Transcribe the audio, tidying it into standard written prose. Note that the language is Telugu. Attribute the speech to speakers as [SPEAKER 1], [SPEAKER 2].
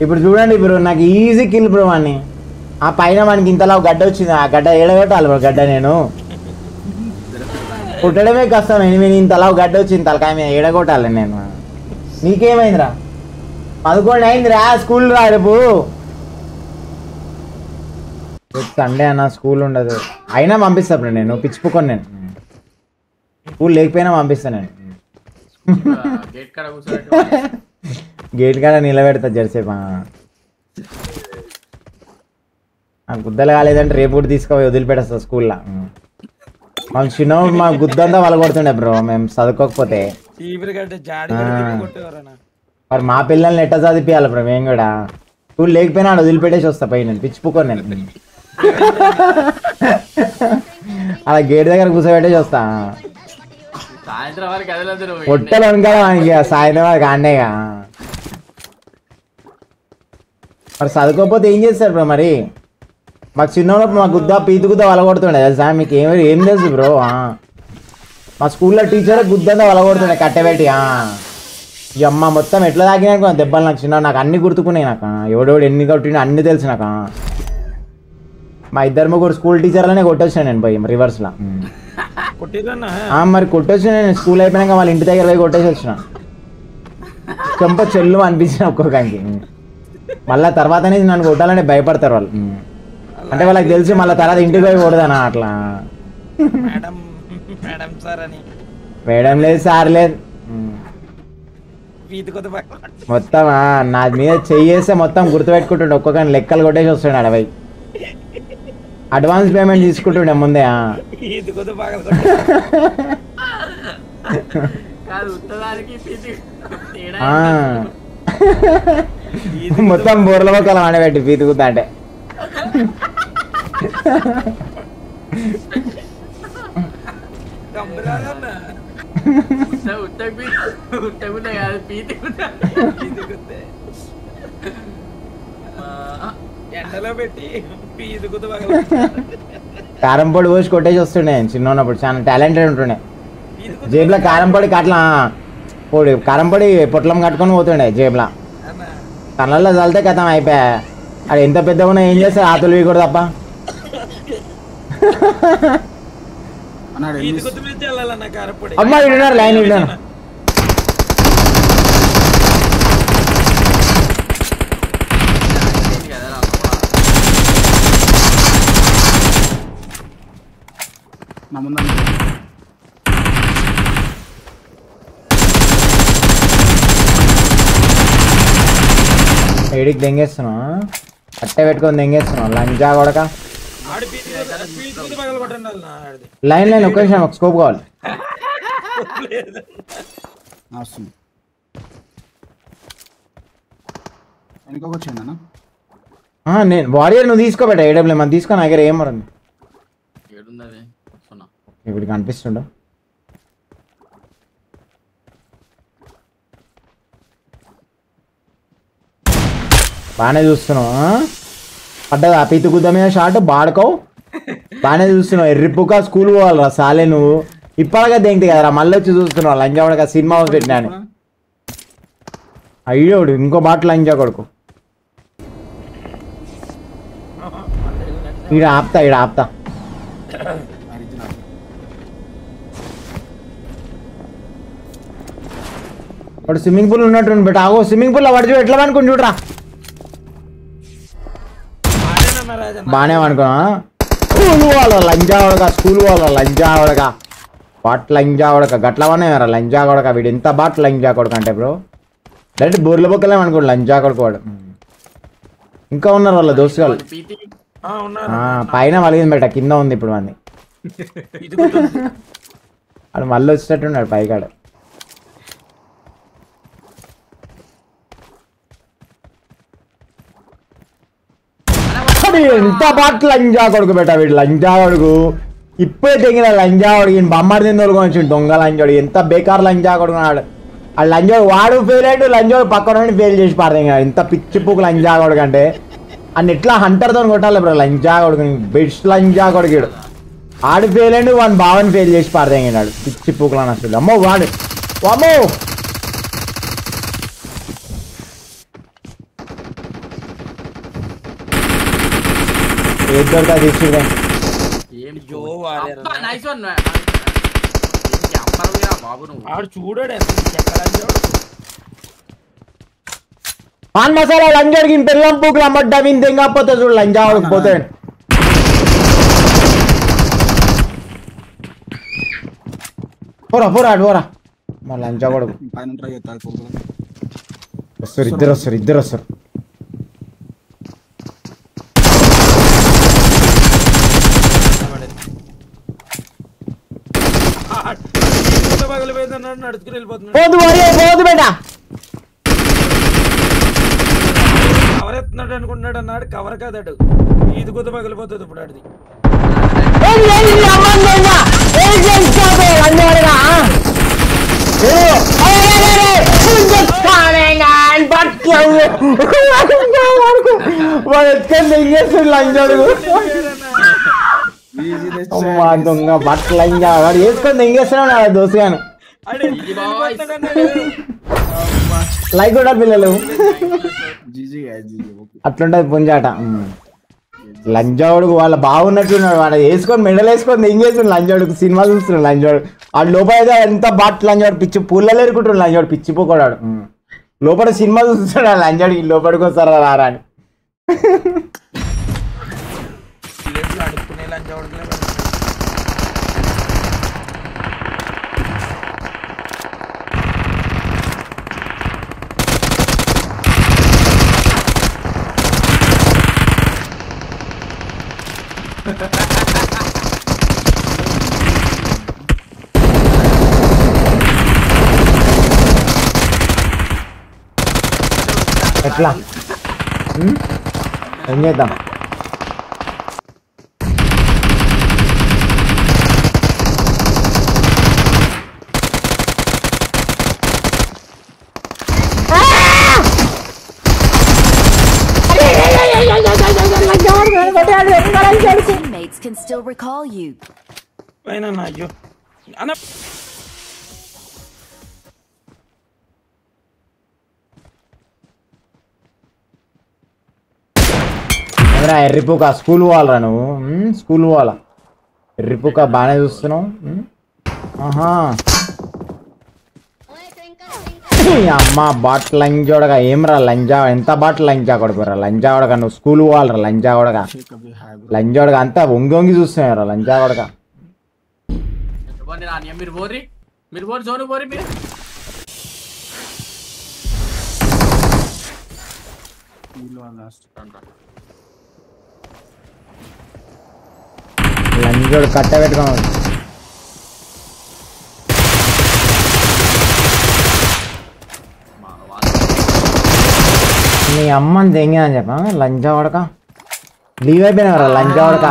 [SPEAKER 1] ఇప్పుడు చూడండి బ్రో నాకు ఈజీ కిల్ బ్రో అని ఆ పైన మనకి ఇంతలా గడ్డ వచ్చింది ఆ గడ్డ ఏడగొట్టాలి బ్రో గడ్డ నేను కుట్టడమే కష్టం ఎనిమిది ఇంతలా గడ్డ వచ్చింది తలకాయ మీద ఏడగొట్టాలి నేను నీకేమైందిరా 11 అయిందిరా స్కూల్ రా రేపు సండే అన్న స్కూల్ ఉండదు అయినా పంపిస్తా బ్రో నేను పిచ్చిపోకొని నేను స్కూల్ లేకపోయినా పంపిస్తాను నేను గేట్ కాడ నిలబెడతా జెర్సేపా గుద్దలు కాలేదంటే రేపు కూడా తీసుకుపోయి వదిలిపెట్టేస్తా స్కూల్లో మా చిన్నప్పుడు మా గుద్దంతా వాళ్ళ కొడుతుండే బ్రో మేము చదువుకోకపోతే మరి మా పిల్లల్ని ఎట్ట చదివియాలి బ్రో మేము కూడా స్కూల్ లేకపోయినా ఆడ వదిలిపెట్టేసి వస్తా పై నేను పిచ్చిపోకొని నేను అలా గేట్ దగ్గర కూర్చోబెట్టేసి వస్తా పొట్టలు అనుకోవాలి మనకి సాయంత్రం వరకు ఆడేగా మరి చదువుకోకపోతే ఏం చేస్తారు బ్రో మరి మాకు చిన్నప్పుడు మా గుద్ద పీతు గుద్ద వలగొడుతుండే తెలుసా మీకు ఏం తెలుసు బ్రో మా స్కూల్లో టీచర్ గుద్దంతా వలగొడుతుండే కట్టెబెట్టి ఈ అమ్మ మొత్తం ఎట్లా తాకినా దెబ్బలు నాకు చిన్న నాకు అన్ని గుర్తుకున్నాయి నాకు ఎవడెవడు ఎన్ని కొట్టినా అన్ని తెలుసు నాకు మా ఇద్దరు ముగ్గురు స్కూల్ టీచర్లనే కొట్టొచ్చాను నేను పోయి రివర్స్లో మరి కొట్టొచ్చిన నేను స్కూల్ అయిపోయినాక వాళ్ళ ఇంటి దగ్గర పోయి కొట్టేసి వచ్చిన చెంప చెల్లు అనిపించిన ఒక్కొక్కరికి మళ్ళీ తర్వాతనే నన్ను కొట్టాలంటే భయపడతారు వాళ్ళు అంటే వాళ్ళకి తెలిసి మళ్ళీ తర్వాత ఇంటికి పోయి కొడదానా అట్లా మేడం లేదు సార్ లేదు మొత్తం నా మీద చెయ్యేస్తే మొత్తం గుర్తుపెట్టుకుంటుండే ఒక్కొక్కరిని లెక్కలు కొట్టేసి వస్తుండే అడవై అడ్వాన్స్ పేమెంట్ తీసుకుంటుండే ముందే మొత్తం బోర్ల మొక్కలు ఆడబెట్టి పీతుకుతా అంటే కారం పొడి పోసి కొట్టేసి వస్తుండే చిన్న ఉన్నప్పుడు చాలా టాలెంటెడ్ ఉంటుండే జేబులో కారం పొడికి అట్లా పొడి కారం పొడి పొట్లం కట్టుకొని పోతుండే జేబులో కళ్ళల్లో చల్లితే కథం అయిపోయా అది ఎంత పెద్దగా ఉన్నా ఏం చేస్తారు ఆతులు ఇవి కూడా తప్ప అమ్మా ఇడున్నారు లైన్ ఇడున్నారు ఏడికి దెంగేస్తున్నావు అట్టే పెట్టుకొని దెంగేస్తున్నావు లంజా కొడక లైన్ ఒక్క నిమిషం ఒక స్కోప్ కావాలి నేను వారియర్ నువ్వు తీసుకోబెట్టా ఏడబ్ల్యూ మనం తీసుకో నా దగ్గర ఏం మరండి ఇప్పుడు కనిపిస్తుండ బాగానే చూస్తున్నావు పడ్డది ఆ పీతు గుద్ద మీద షార్ట్ బాడుకోవు బాగానే చూస్తున్నావు ఎర్రిపుక స్కూల్ పోవాలరా సాలే నువ్వు ఇప్పటిగా దేంటి కదరా మళ్ళీ వచ్చి చూస్తున్నావు లంజా కొడక సినిమా పెట్టినా అయ్యోడు ఇంకో బాట లంజా కొడుకు ఈడ ఆపుతా వాడు స్విమ్మింగ్ పూల్ ఉన్నట్టు బట్ ఆగో స్విమ్మింగ్ పూల్ వాడు ఎట్లా అనుకుని చూడరా బాగానే అనుకున్నా స్కూల్ వాళ్ళ లంజా కొడక స్కూల్ వాళ్ళ లంజా కొడక బాట్ లంజా కొడక గట్లవనే లంజా కొడక వీడు ఎంత బాట్ లంజా కొడక అంటే బ్రో డైరెక్ట్ బోర్ల బొక్కలేము అనుకోండి లంజా కొడుకు వాడు ఇంకా ఉన్నారు వాళ్ళ దోస్తు వాళ్ళు పైన వలిగింది బెట కింద ఉంది ఇప్పుడు మంది వాడు మళ్ళీ వచ్చేటట్టున్నాడు పైకాడు ఎంత బాట్ లంజా కొడుకు బెట వీడు లంజా కొడుకు ఇప్పుడే తెగిన లంజా కొడుకు బొమ్మడి తిందోడు వచ్చి దొంగ లంజోడు ఎంత బేకార్ లంజా కొడుకున్నాడు ఆ లంజోడు వాడు ఫెయిల్ అయ్యాడు లంజోడు పక్కన ఫెయిల్ చేసి పాడతాయి ఎంత పిచ్చి పూకు లంజా కొడుకు అంటే అన్ని ఎట్లా హంటర్తో కొట్టాలి బ్రో లంజా కొడుకు బెస్ట్ లంజా కొడుకుడు ఆడు ఫెయిల్ అయ్యాడు వాడిని బావని ఫెయిల్ చేసి పాడతాడు పిచ్చి పూకులని అసలు అమ్మో వాడు అమ్మో ఏది దొరకా తీసుకుంటే
[SPEAKER 2] ఏం జో నైస్ వన్ బాబు నువ్వు ఆడు చూడాడు
[SPEAKER 1] పాన్ మసాలా లంజోడికి పెళ్ళం పూకులు అమ్మడ్డా విని తెంగపోతే చూడు లంజావాడికి పోతే పోరా పోరా అటు పోరా మా లంజావాడుకు వస్తారు ఇద్దరు వస్తారు పోదు బేటా
[SPEAKER 2] కవర్ ఎత్తున్నాడు అనుకుంటున్నాడు అన్నాడు కవర్ కాదాడు ఇది కొద్ది పగిలిపోతుంది ఇప్పుడు ఆడిది
[SPEAKER 1] దొంగ బట్టలు లంజా వాడు వేసుకొని తెంగేస్తున్నాడు దోసుగాను లైక్ కూడా పిల్లలు అట్లుంటది పుంజాట లంజావుడుకు వాళ్ళ బాగున్నట్టున్నాడు వాడు వేసుకొని మెడల్ వేసుకొని తెంగేస్తున్నాడు లంజావుడికి సినిమా చూస్తున్నాడు లంజావుడు వాడు లోపల అయితే ఎంత బాట్ లంజావుడు పిచ్చి పూలలో ఎరుకుంటున్నాడు లంజావుడు పిచ్చిపోకూడాడు లోపల సినిమా చూస్తున్నాడు లంజావుడికి లోపలికి వస్తారా రారా అని ఎట్లా ఏం చేద్దాం
[SPEAKER 3] Teammates can still recall you.
[SPEAKER 1] ఎర్రిపుక స్కూల్ పోవాలరా నువ్వు స్కూల్ పోవాలా ఎర్రిపుక బాగానే చూస్తున్నావు ఆహా అమ్మ బాట్ లంజోడగా ఏమరా లంజా ఎంత బాట్ లంజా కొడుకురా లంజావడగా నువ్వు స్కూల్ పోవాలరా లంజావడగా లంజోడగా అంతా వంగి వంగి చూస్తున్నారా లంజావడగా లంజోడు కట్ట పెట్టుకోవాలి నీ అమ్మని తెంగా అని చెప్పా లంజా వడక లీవ్ అయిపోయినా లంజా వడక